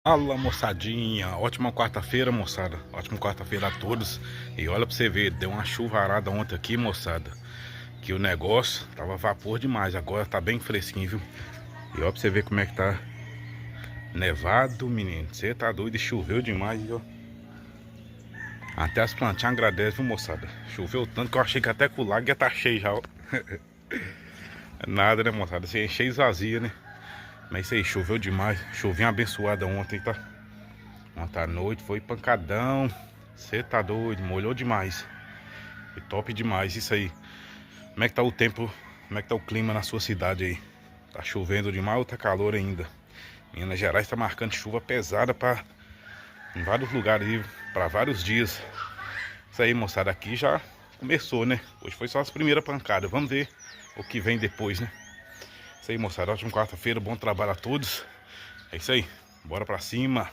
Fala, moçadinha, ótima quarta-feira, moçada. Ótima quarta-feira a todos. E olha pra você ver, deu uma chuvarada ontem aqui, moçada, que o negócio tava vapor demais. Agora tá bem fresquinho, viu? E olha pra você ver como é que tá nevado, menino. Você tá doido e choveu demais, viu? Até as plantinhas agradecem, viu, moçada? Choveu tanto que eu achei que até que o lago ia tá cheio já, ó. Nada, né, moçada? Você encheu e esvazia, né? Mas isso aí, choveu demais. Chuvinha abençoada ontem, tá? Ontem à noite foi pancadão. Você tá doido, molhou demais. Foi top demais isso aí. Como é que tá o tempo? Como é que tá o clima na sua cidade aí? Tá chovendo demais ou tá calor ainda? Minas Gerais tá marcando chuva pesada em vários lugares aí, pra vários dias. Isso aí, moçada, aqui já começou, né? Hoje foi só as primeiras pancadas. Vamos ver o que vem depois, né? Isso aí, moçada. Ótima quarta-feira, bom trabalho a todos. É isso aí. Bora pra cima.